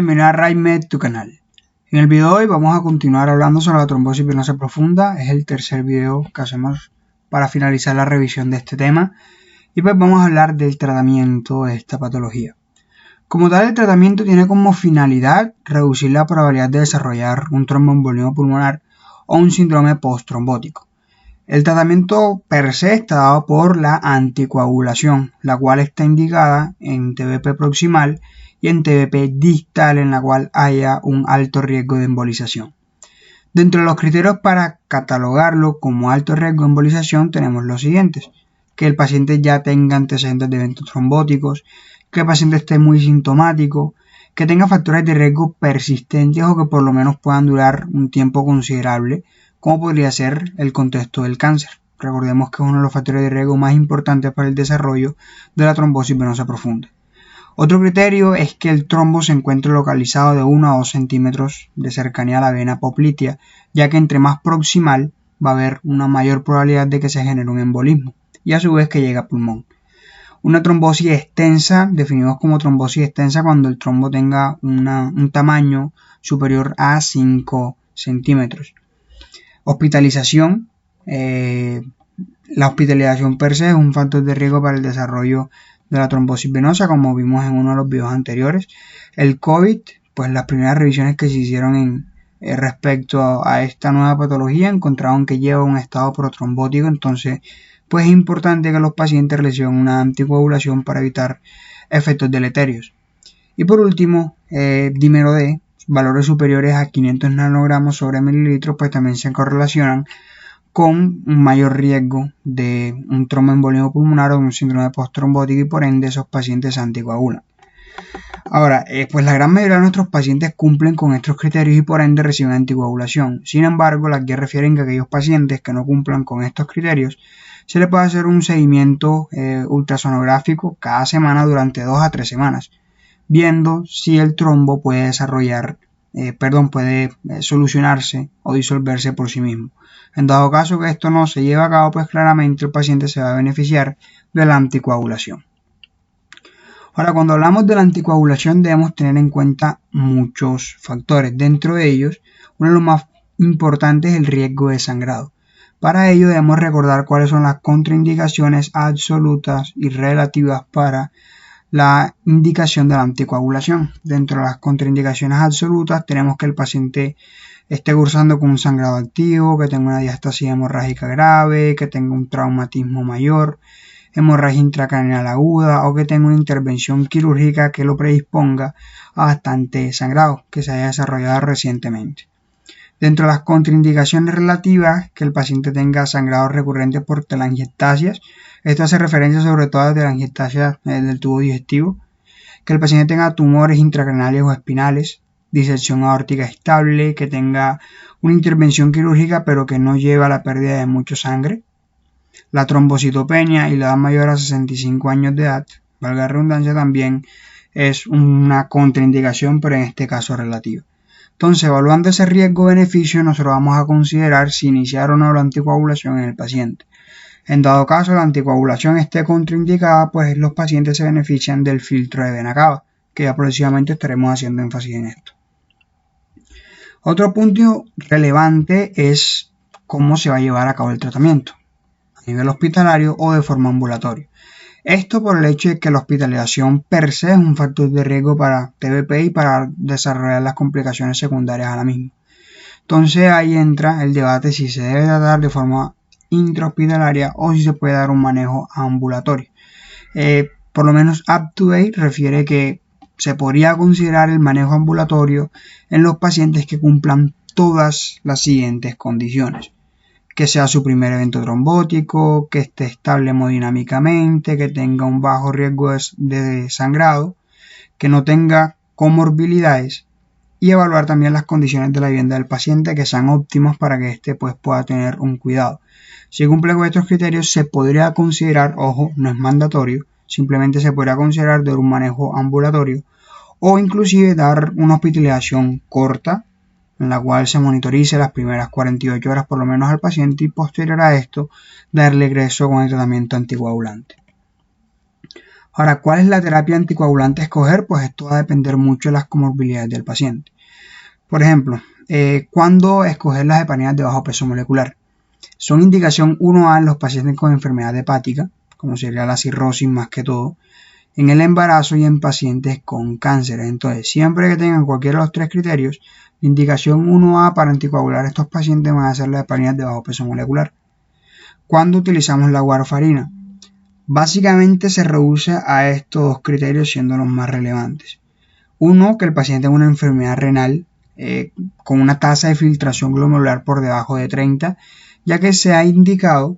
Bienvenido a RayMed, tu canal. En el video de hoy vamos a continuar hablando sobre la trombosis venosa profunda. Es el tercer video que hacemos para finalizar la revisión de este tema. Y pues vamos a hablar del tratamiento de esta patología. Como tal, el tratamiento tiene como finalidad reducir la probabilidad de desarrollar un tromboembolismo pulmonar o un síndrome posttrombótico. El tratamiento per se está dado por la anticoagulación, la cual está indicada en TBP proximal y en TBP distal, en la cual haya un alto riesgo de embolización. Dentro de los criterios para catalogarlo como alto riesgo de embolización tenemos los siguientes: que el paciente ya tenga antecedentes de eventos trombóticos, que el paciente esté muy sintomático, que tenga factores de riesgo persistentes o que por lo menos puedan durar un tiempo considerable, como podría ser el contexto del cáncer. Recordemos que es uno de los factores de riesgo más importantes para el desarrollo de la trombosis venosa profunda. Otro criterio es que el trombo se encuentre localizado de 1 a 2 centímetros de cercanía a la vena poplitea, ya que entre más proximal va a haber una mayor probabilidad de que se genere un embolismo y a su vez que llegue a pulmón. Una trombosis extensa, definimos como trombosis extensa cuando el trombo tenga un tamaño superior a 5 centímetros. Hospitalización. La hospitalización per se es un factor de riesgo para el desarrollo de la trombosis venosa, como vimos en uno de los videos anteriores. El COVID, pues las primeras revisiones que se hicieron respecto a esta nueva patología encontraron que lleva un estado protrombótico, entonces pues es importante que los pacientes reciban una anticoagulación para evitar efectos deleterios. Y por último, dímero D, valores superiores a 500 nanogramos sobre mililitros, pues también se correlacionan con un mayor riesgo de un tromboembolismo pulmonar o un síndrome posttrombótico y por ende esos pacientes se anticoagulan. Ahora, pues la gran mayoría de nuestros pacientes cumplen con estos criterios y por ende reciben anticoagulación. Sin embargo, las guías refieren que aquellos pacientes que no cumplan con estos criterios se les puede hacer un seguimiento ultrasonográfico cada semana durante 2 a 3 semanas, viendo si el trombo puede puede solucionarse o disolverse por sí mismo. En dado caso que esto no se lleve a cabo, pues claramente el paciente se va a beneficiar de la anticoagulación. Ahora, cuando hablamos de la anticoagulación debemos tener en cuenta muchos factores. Dentro de ellos, uno de los más importantes es el riesgo de sangrado. Para ello debemos recordar cuáles son las contraindicaciones absolutas y relativas para la indicación de la anticoagulación. Dentro de las contraindicaciones absolutas tenemos que el paciente esté cursando con un sangrado activo, que tenga una diastasia hemorrágica grave, que tenga un traumatismo mayor, hemorragia intracraneal aguda o que tenga una intervención quirúrgica que lo predisponga a bastante sangrado que se haya desarrollado recientemente. Dentro de las contraindicaciones relativas, que el paciente tenga sangrados recurrentes por telangiectasias. Esto hace referencia sobre todo a telangiectasias del tubo digestivo. Que el paciente tenga tumores intracraneales o espinales, disección aórtica estable, que tenga una intervención quirúrgica pero que no lleve a la pérdida de mucha sangre. La trombocitopenia y la edad mayor a 65 años de edad, valga la redundancia, también es una contraindicación, pero en este caso relativa. Entonces, evaluando ese riesgo-beneficio, nosotros vamos a considerar si iniciar o no la anticoagulación en el paciente. En dado caso la anticoagulación esté contraindicada, pues los pacientes se benefician del filtro de vena cava, que ya próximamente estaremos haciendo énfasis en esto. Otro punto relevante es cómo se va a llevar a cabo el tratamiento, a nivel hospitalario o de forma ambulatoria. Esto por el hecho de que la hospitalización per se es un factor de riesgo para TBP y para desarrollar las complicaciones secundarias a la misma. Entonces ahí entra el debate si se debe tratar de forma intrahospitalaria o si se puede dar un manejo ambulatorio. Por lo menos UpToDate refiere que se podría considerar el manejo ambulatorio en los pacientes que cumplan todas las siguientes condiciones: que sea su primer evento trombótico, que esté estable hemodinámicamente, que tenga un bajo riesgo de sangrado, que no tenga comorbilidades y evaluar también las condiciones de la vivienda del paciente que sean óptimas para que éste pueda tener un cuidado. Si cumple con estos criterios se podría considerar, ojo, no es mandatorio, simplemente se podría considerar dar un manejo ambulatorio o inclusive dar una hospitalización corta en la cual se monitorice las primeras 48 horas por lo menos al paciente y posterior a esto darle egreso con el tratamiento anticoagulante. Ahora, ¿cuál es la terapia anticoagulante a escoger? Pues esto va a depender mucho de las comorbilidades del paciente. Por ejemplo, ¿cuándo escoger las heparinas de bajo peso molecular? Son indicación 1A en los pacientes con enfermedad hepática, como sería la cirrosis más que todo, en el embarazo y en pacientes con cáncer. Entonces, siempre que tengan cualquiera de los tres criterios, la indicación 1A para anticoagular a estos pacientes van a ser las heparinas de bajo peso molecular. ¿Cuándo utilizamos la warfarina? Básicamente se reduce a estos dos criterios siendo los más relevantes. Uno, que el paciente tenga una enfermedad renal con una tasa de filtración glomerular por debajo de 30, ya que se ha indicado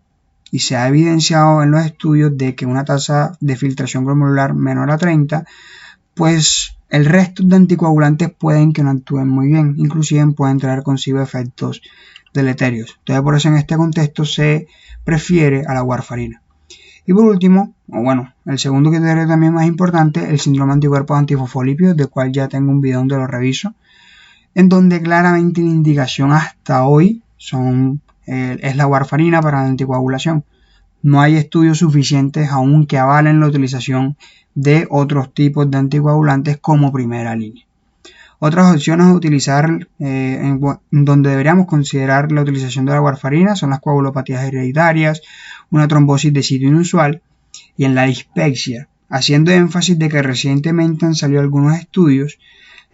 y se ha evidenciado en los estudios de que una tasa de filtración glomerular menor a 30, pues el resto de anticoagulantes pueden que no actúen muy bien, inclusive pueden traer consigo efectos deleterios. Entonces por eso en este contexto se prefiere a la warfarina. Y por último, el segundo criterio también más importante, el síndrome anticuerpos antifosfolípidos, del cual ya tengo un video donde lo reviso, en donde claramente la indicación hasta hoy es la warfarina para la anticoagulación. No hay estudios suficientes aún que avalen la utilización de otros tipos de anticoagulantes como primera línea. Otras opciones a utilizar donde deberíamos considerar la utilización de la warfarina son las coagulopatías hereditarias, una trombosis de sitio inusual y en la dispepsia, haciendo énfasis de que recientemente han salido algunos estudios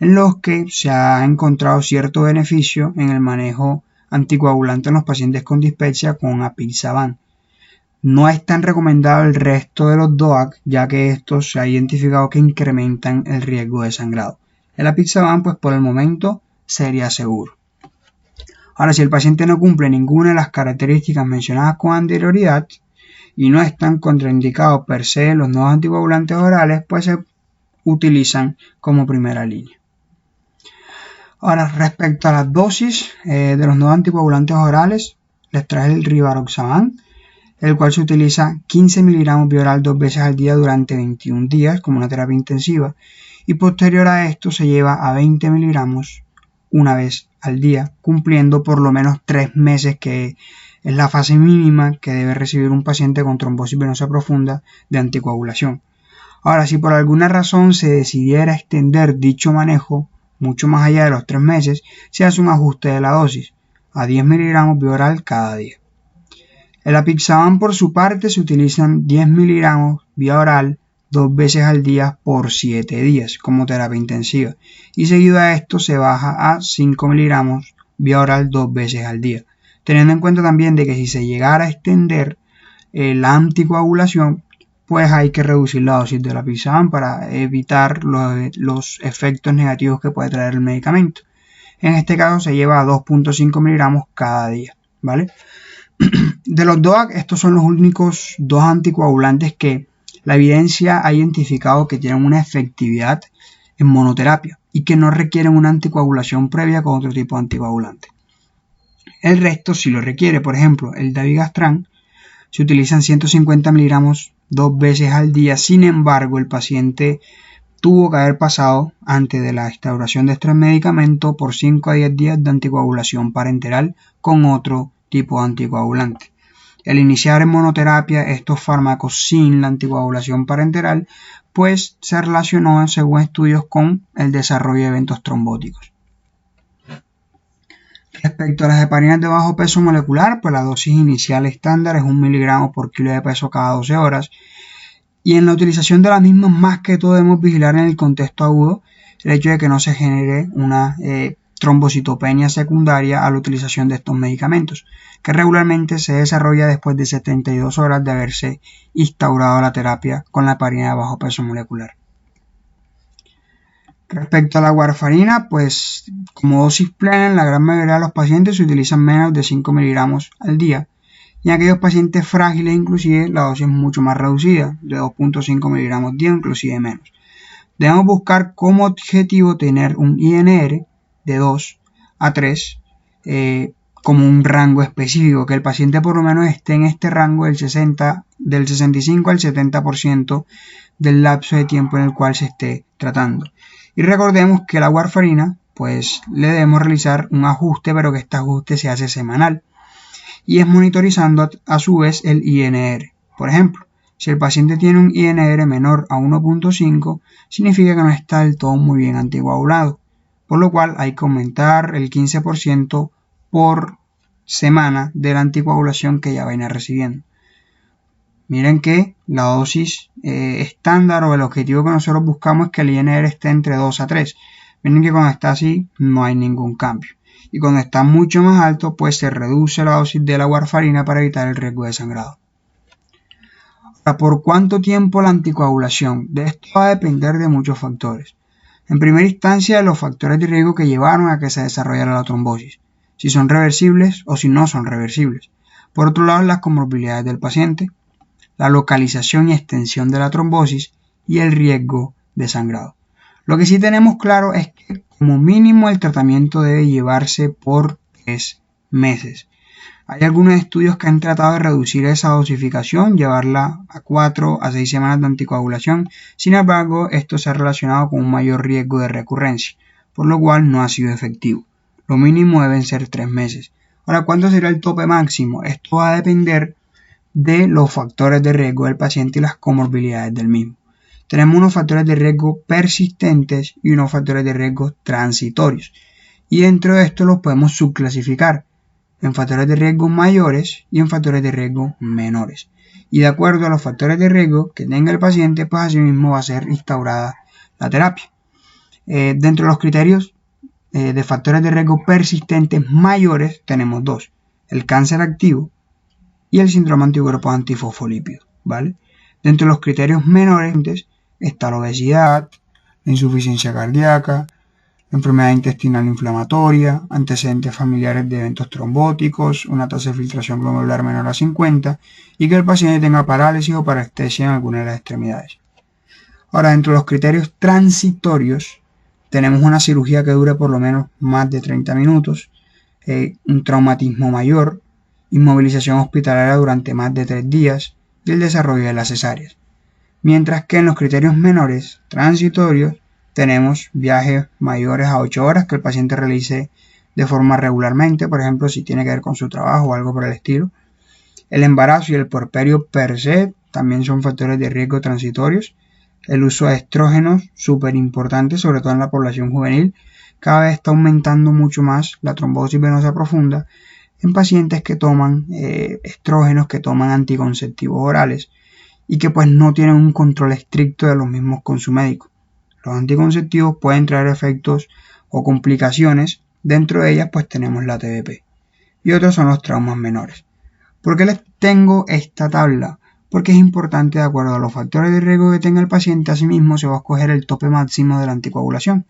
en los que se ha encontrado cierto beneficio en el manejo anticoagulante en los pacientes con dispepsia con apixaban. No es tan recomendado el resto de los DOAC, ya que estos se ha identificado que incrementan el riesgo de sangrado. El apixaban, pues por el momento, sería seguro. Ahora, si el paciente no cumple ninguna de las características mencionadas con anterioridad y no están contraindicados per se los nuevos anticoagulantes orales, pues se utilizan como primera línea. Ahora, respecto a las dosis de los nuevos anticoagulantes orales, les traje el rivaroxaban, el cual se utiliza 15 mg vía oral 2 veces al día durante 21 días como una terapia intensiva y posterior a esto se lleva a 20 mg una vez al día, cumpliendo por lo menos 3 meses, que es la fase mínima que debe recibir un paciente con trombosis venosa profunda de anticoagulación. Ahora, si por alguna razón se decidiera extender dicho manejo mucho más allá de los 3 meses, se hace un ajuste de la dosis a 10 mg vía oral cada día. El apixaban, por su parte, se utilizan 10 mg vía oral 2 veces al día por 7 días como terapia intensiva y seguido a esto se baja a 5 mg vía oral 2 veces al día, teniendo en cuenta también de que si se llegara a extender la anticoagulación, pues hay que reducir la dosis del apixaban para evitar los efectos negativos que puede traer el medicamento. En este caso se lleva a 2.5 mg cada día, ¿vale? De los DOAC, estos son los únicos dos anticoagulantes que la evidencia ha identificado que tienen una efectividad en monoterapia y que no requieren una anticoagulación previa con otro tipo de anticoagulante. El resto sí lo requiere. Por ejemplo, el dabigatran se utilizan 150 mg 2 veces al día. Sin embargo, el paciente tuvo que haber pasado antes de la instauración de este medicamento por 5 a 10 días de anticoagulación parenteral con otro tipo de anticoagulante. El iniciar en monoterapia estos fármacos sin la anticoagulación parenteral, pues se relacionó según estudios con el desarrollo de eventos trombóticos. Respecto a las heparinas de bajo peso molecular, pues la dosis inicial estándar es 1 mg por kilo de peso cada 12 horas. Y en la utilización de las mismas, más que todo debemos vigilar en el contexto agudo el hecho de que no se genere una trombocitopenia secundaria a la utilización de estos medicamentos, que regularmente se desarrolla después de 72 horas de haberse instaurado la terapia con la heparina de bajo peso molecular. Respecto a la warfarina, pues como dosis plena en la gran mayoría de los pacientes se utilizan menos de 5 mg al día, y en aquellos pacientes frágiles inclusive la dosis es mucho más reducida, de 2.5 mg día, inclusive menos. Debemos buscar como objetivo tener un INR de 2 a 3 como un rango específico, que el paciente por lo menos esté en este rango del 65 al 70% del lapso de tiempo en el cual se esté tratando. Y recordemos que la warfarina, pues le debemos realizar un ajuste, pero que este ajuste se hace semanal y es monitorizando a su vez el INR. Por ejemplo, Si el paciente tiene un INR menor a 1.5, significa que no está del todo muy bien anticoagulado, por lo cual hay que aumentar el 15% por semana de la anticoagulación que ya viene recibiendo. Miren que la dosis estándar o el objetivo que nosotros buscamos es que el INR esté entre 2 a 3. Miren que cuando está así no hay ningún cambio. Y cuando está mucho más alto, pues se reduce la dosis de la warfarina para evitar el riesgo de sangrado. Ahora, ¿por cuánto tiempo la anticoagulación? De esto va a depender de muchos factores. En primera instancia, los factores de riesgo que llevaron a que se desarrollara la trombosis, si son reversibles o si no son reversibles. Por otro lado, las comorbilidades del paciente, la localización y extensión de la trombosis y el riesgo de sangrado. Lo que sí tenemos claro es que como mínimo el tratamiento debe llevarse por 3 meses. Hay algunos estudios que han tratado de reducir esa dosificación, llevarla a 4 a 6 semanas de anticoagulación. Sin embargo, esto se ha relacionado con un mayor riesgo de recurrencia, por lo cual no ha sido efectivo. Lo mínimo deben ser 3 meses. Ahora, ¿cuánto será el tope máximo? Esto va a depender de los factores de riesgo del paciente y las comorbilidades del mismo. Tenemos unos factores de riesgo persistentes y unos factores de riesgo transitorios. Y dentro de esto los podemos subclasificar en factores de riesgo mayores y en factores de riesgo menores. Y de acuerdo a los factores de riesgo que tenga el paciente, pues así mismo va a ser instaurada la terapia. Dentro de los criterios de factores de riesgo persistentes mayores tenemos dos: el cáncer activo y el síndrome anticuerpos antifosfolípidos, ¿vale? Dentro de los criterios menores está la obesidad, la insuficiencia cardíaca, la enfermedad intestinal inflamatoria, antecedentes familiares de eventos trombóticos, una tasa de filtración glomerular menor a 50 y que el paciente tenga parálisis o parestesia en alguna de las extremidades. Ahora, dentro de los criterios transitorios tenemos una cirugía que dure por lo menos más de 30 minutos, un traumatismo mayor, inmovilización hospitalaria durante más de 3 días y el desarrollo de las cesáreas. Mientras que en los criterios menores transitorios tenemos viajes mayores a 8 horas que el paciente realice de forma regularmente, por ejemplo, si tiene que ver con su trabajo o algo por el estilo. El embarazo y el puerperio per se también son factores de riesgo transitorios. El uso de estrógenos, súper importante, sobre todo en la población juvenil. Cada vez está aumentando mucho más la trombosis venosa profunda en pacientes que toman estrógenos, que toman anticonceptivos orales y que pues no tienen un control estricto de los mismos con su médico. Los anticonceptivos pueden traer efectos o complicaciones. Dentro de ellas pues tenemos la TBP. Y otros son los traumas menores. ¿Por qué les tengo esta tabla? Porque es importante, de acuerdo a los factores de riesgo que tenga el paciente, asimismo se va a escoger el tope máximo de la anticoagulación.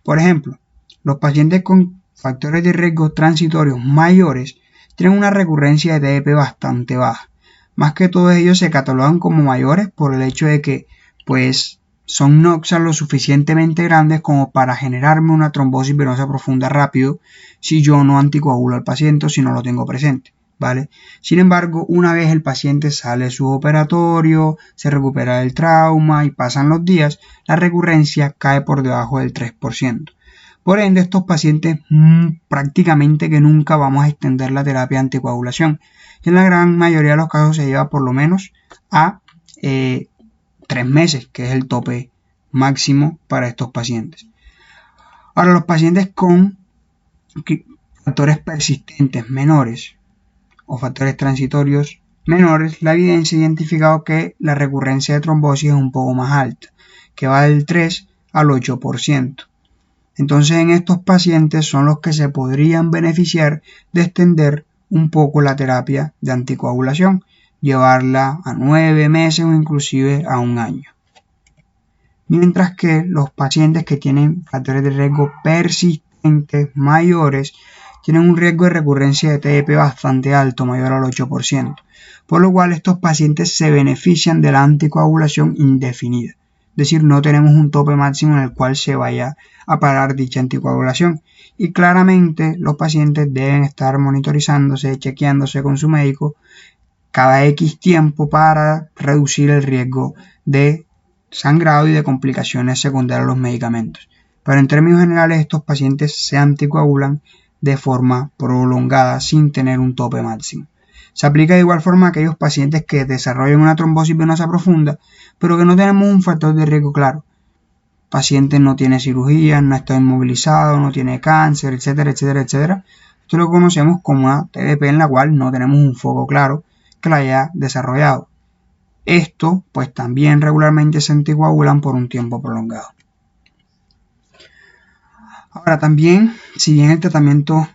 Por ejemplo, los pacientes con factores de riesgo transitorios mayores tienen una recurrencia de TBP bastante baja. Más que todos ellos se catalogan como mayores por el hecho de que pues son noxas lo suficientemente grandes como para generarme una trombosis venosa profunda rápido si yo no anticoagulo al paciente o si no lo tengo presente, ¿vale? Sin embargo, una vez el paciente sale de su operatorio, se recupera del trauma y pasan los días, la recurrencia cae por debajo del 3%. Por ende, estos pacientes prácticamente que nunca vamos a extender la terapia de anticoagulación. Y en la gran mayoría de los casos se lleva por lo menos a 3 meses, que es el tope máximo para estos pacientes. Ahora, los pacientes con factores persistentes menores o factores transitorios menores, la evidencia ha identificado que la recurrencia de trombosis es un poco más alta, que va del 3 al 8%. Entonces, en estos pacientes son los que se podrían beneficiar de extender un poco la terapia de anticoagulación, llevarla a 9 meses o inclusive a 1 año. Mientras que los pacientes que tienen factores de riesgo persistentes mayores tienen un riesgo de recurrencia de TBP bastante alto, mayor al 8%, por lo cual estos pacientes se benefician de la anticoagulación indefinida. Es decir, no tenemos un tope máximo en el cual se vaya a parar dicha anticoagulación. Y claramente los pacientes deben estar monitorizándose, chequeándose con su médico cada X tiempo para reducir el riesgo de sangrado y de complicaciones secundarias a los medicamentos. Pero en términos generales, estos pacientes se anticoagulan de forma prolongada sin tener un tope máximo. Se aplica de igual forma a aquellos pacientes que desarrollan una trombosis venosa profunda, pero que no tenemos un factor de riesgo claro. El paciente no tiene cirugía, no está inmovilizado, no tiene cáncer, etcétera, etcétera, etcétera. Esto lo conocemos como una TDP en la cual no tenemos un foco claro que la haya desarrollado. Esto, pues también regularmente se anticoagulan por un tiempo prolongado. Ahora también, si bien el tratamiento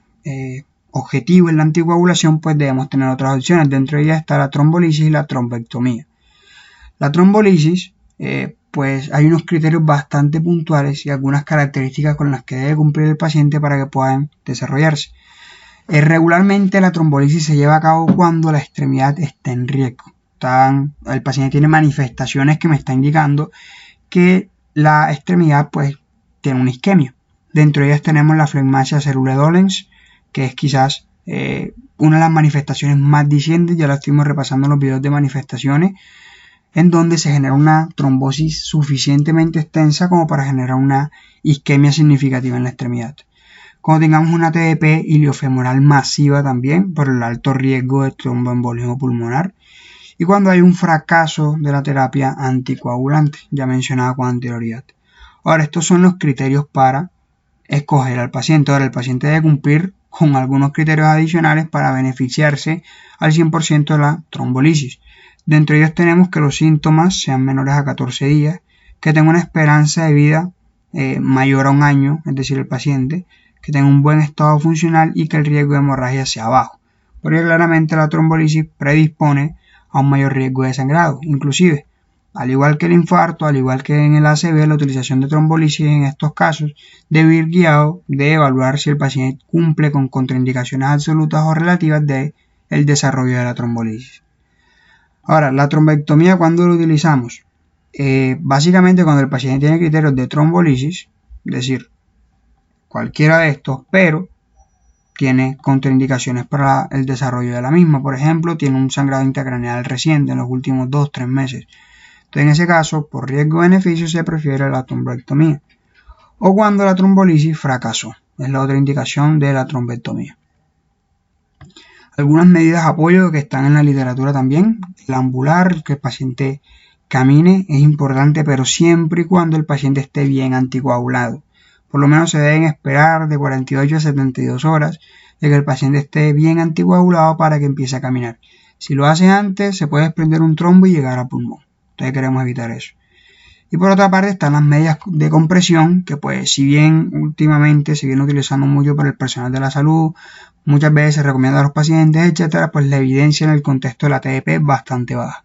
objetivo es la anticoagulación, pues debemos tener otras opciones. Dentro de ellas está la trombolisis y la trombectomía. La trombolisis, pues hay unos criterios bastante puntuales y algunas características con las que debe cumplir el paciente para que puedan desarrollarse. Regularmente la trombolisis se lleva a cabo cuando la extremidad está en riesgo. El paciente tiene manifestaciones que me están indicando que la extremidad pues tiene una isquemia. Dentro de ellas tenemos la flegmasia cerulea dolens, que es quizás una de las manifestaciones más dicientes. Ya la estuvimos repasando en los videos de manifestaciones, en donde se genera una trombosis suficientemente extensa como para generar una isquemia significativa en la extremidad. Cuando tengamos una TDP iliofemoral masiva también, por el alto riesgo de tromboembolismo pulmonar. Y cuando hay un fracaso de la terapia anticoagulante, ya mencionada con anterioridad. Ahora, estos son los criterios para escoger al paciente. Ahora, el paciente debe cumplir con algunos criterios adicionales para beneficiarse al 100% de la trombolisis. Dentro de ellos tenemos que los síntomas sean menores a 14 días, que tenga una esperanza de vida mayor a un año, es decir, el paciente, que tenga un buen estado funcional y que el riesgo de hemorragia sea bajo. Porque claramente la trombolisis predispone a un mayor riesgo de sangrado. Inclusive, al igual que el infarto, al igual que en el ACV, la utilización de trombolisis en estos casos debe ir guiado de evaluar si el paciente cumple con contraindicaciones absolutas o relativas del desarrollo de la trombolisis. Ahora, la trombectomía, ¿cuándo lo utilizamos? Básicamente cuando el paciente tiene criterios de trombolisis, es decir, cualquiera de estos, pero tiene contraindicaciones para el desarrollo de la misma. Por ejemplo, tiene un sangrado intracraneal reciente en los últimos 2-3 meses. Entonces, en ese caso, por riesgo-beneficio, se prefiere la trombectomía. O cuando la trombolisis fracasó. Es la otra indicación de la trombectomía. Algunas medidas de apoyo que están en la literatura también. El ambular, que el paciente camine, es importante, pero siempre y cuando el paciente esté bien anticoagulado. Por lo menos se deben esperar de 48 a 72 horas de que el paciente esté bien anticoagulado para que empiece a caminar. Si lo hace antes, se puede desprender un trombo y llegar a pulmón. Entonces queremos evitar eso. Y por otra parte están las medidas de compresión, que pues si bien últimamente se viene utilizando mucho por el personal de la salud, muchas veces se recomienda a los pacientes, etcétera, pues la evidencia en el contexto de la TDP es bastante baja.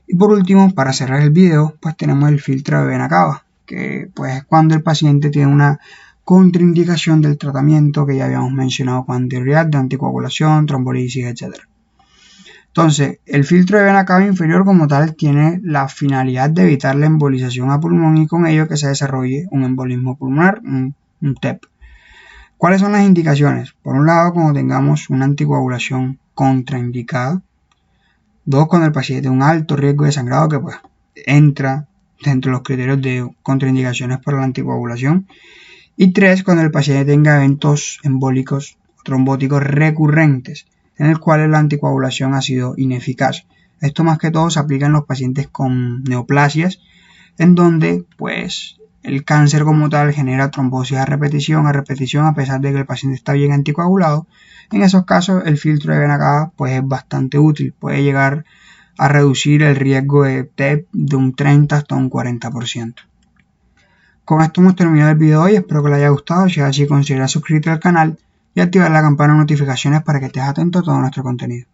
Y por último, para cerrar el video, pues tenemos el filtro de vena cava, que pues es cuando el paciente tiene una contraindicación del tratamiento que ya habíamos mencionado con anterioridad, de anticoagulación, trombolisis, etc. Entonces, el filtro de vena cava inferior como tal tiene la finalidad de evitar la embolización a pulmón y con ello que se desarrolle un embolismo pulmonar, un TEP. ¿Cuáles son las indicaciones? Por un lado, cuando tengamos una anticoagulación contraindicada. 2, cuando el paciente tiene un alto riesgo de sangrado que pues entra dentro de los criterios de contraindicaciones para la anticoagulación. Y 3, cuando el paciente tenga eventos embólicos o trombóticos recurrentes en el cual la anticoagulación ha sido ineficaz. Esto más que todo se aplica en los pacientes con neoplasias, en donde pues el cáncer como tal genera trombosis a repetición a pesar de que el paciente está bien anticoagulado. En esos casos el filtro de vena cava pues es bastante útil, puede llegar a reducir el riesgo de TEP de un 30 hasta un 40%. Con esto hemos terminado el video de hoy, espero que les haya gustado. Si es así, considera suscribirte al canal y activar la campana de notificaciones para que estés atento a todo nuestro contenido.